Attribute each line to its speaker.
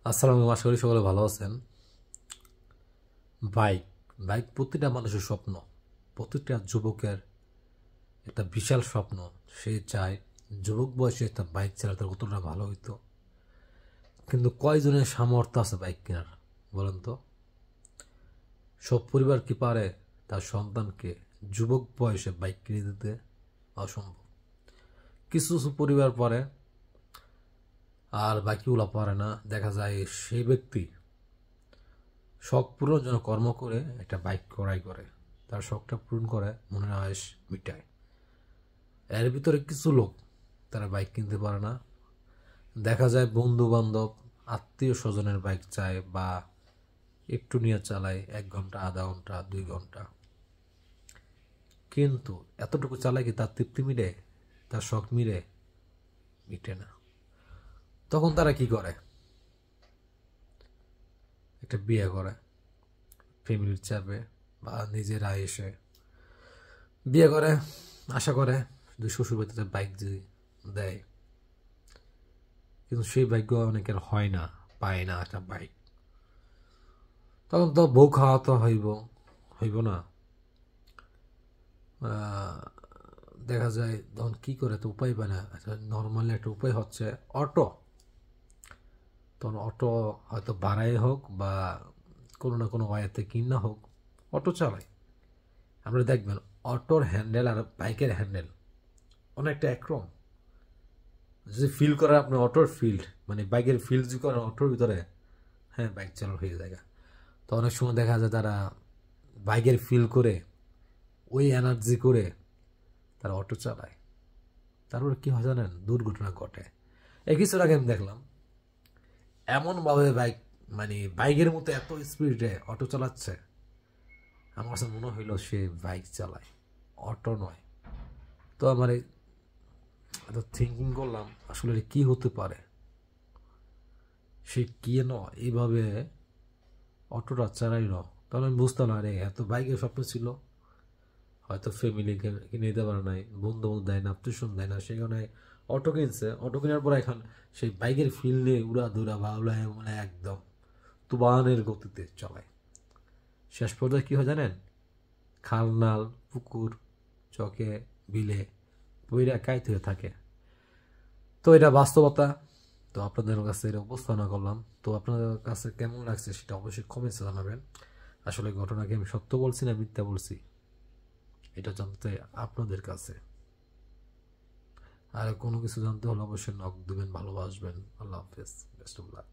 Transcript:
Speaker 1: আসসালামু আলাইকুম, আশা করি সকলে ভালো আছেন। বাইক বাইক প্রতিটা মানুষের স্বপ্ন, প্রতিটা যুবকের একটা বিশাল স্বপ্ন। সে চায় যুবক বয়সে একটা বাইক চালাতে কতটা ভালো হইতো, কিন্তু কয়জনের সামর্থ্য আছে বাইক কেনার বলেন তো? সব পরিবার কি পারে তার সন্তানকে যুবক বয়সে বাইক কিনে দিতে? অসম্ভব। কিছু কিছু পরিবার পারে, আর বাকিগুলো পারে না। দেখা যায় সেই ব্যক্তি শখ পূরণের জন্য কর্ম করে একটা বাইক ক্রয় করে, তার শখটা পূরণ করে, মনের আয়েস মিটায়। এর ভিতরে কিছু লোক তারা বাইক কিনতে পারে না। দেখা যায় বন্ধু বান্ধব, আত্মীয় স্বজনের বাইক চায় বা একটু নিয়ে চালায়, 1 ঘন্টা, আধা ঘন্টা, 2 ঘন্টা, কিন্তু এতটুকু চালায় কি তার তৃপ্তি মিলে, তার শখ মিটে না। তখন তারা কি করে? একটা বিয়ে করে, ফ্যামিলির চাপে বা নিজের আয়েসে বিয়ে করে, আশা করে যে শ্বশুরবাড়িতে বাইক যদি দেয়, কিন্তু সেই ভাগ্য অনেকের হয় না, পায় না একটা বাইক। তখন তো বউ খাওয়াতে হইব না। দেখা যায় তখন কি করে, তো উপায় পায় না। নর্মালি একটা উপায় হচ্ছে অটো। তখন অটো হয়তো ভাড়ায় হোক বা কোনো না কোনো ওয়াইতে কিনা হোক, অটো চালায়। আপনারা দেখবেন অটোর হ্যান্ডেল আর বাইকের হ্যান্ডেল অনেকটা একরকম। যদি ফিল করেন আপনি অটোর ফিল্ড, মানে বাইকের ফিল্ড যদি করেন অটোর ভিতরে, হ্যাঁ বাইক চালানো হয়ে যায়। তো অনেক সময় দেখা যায় তারা বাইকের ফিল করে, ওই এনার্জি করে তারা অটো চালায়। তারপরে কি হয় জানেন? দুর্ঘটনা ঘটে। এই কিছুর আগে আমি দেখলাম এমনভাবে বাইক, মানে বাইকের মতো এত স্পিডে অটো চালাচ্ছে, আমার কাছে মনে হইলো সে বাইক চালায়, অটো নয়। তো আমার এত থিঙ্কিং করলাম আসলে কি হতে পারে, সে কি ন এইভাবে অটোটা চালাইল। তখন আমি বুঝতাম না, রে এত বাইকের স্বপ্ন ছিল, হয়তো ফ্যামিলিকে কিনে দিতে পারে নাই, বন্ধু বন্ধু দেয় না, টিউশন দেয় না, সেখানে অটো কিনছে। অটো কেনার পর এখন সেই বাইকের ফিল নিয়ে উড়া দুরা বাউলায়, মানে একদম তুবানের গতিতে চলায়। শেষ পর্যায়ে কী হয় জানেন? খাল নাল, পুকুর, চকে, বিলে বইরা কাইতে হয়ে থাকে। তো এটা বাস্তবতা। তো আপনাদের কাছে এটা উপস্থাপনা করলাম। তো আপনাদের কাছে কেমন লাগছে সেটা অবশ্যই কমেন্টসে জানাবেন। আসলে ঘটনাকে আমি সত্য বলছি না মিথ্যা বলছি, এটা জানতে আপনাদের কাছে। আর কোনো কিছু জানতে হলে অবশ্যই নক দেবেন, ভালোবাসবেন। আল্লাহ হাফেজ, বেস্ট অফ লাক।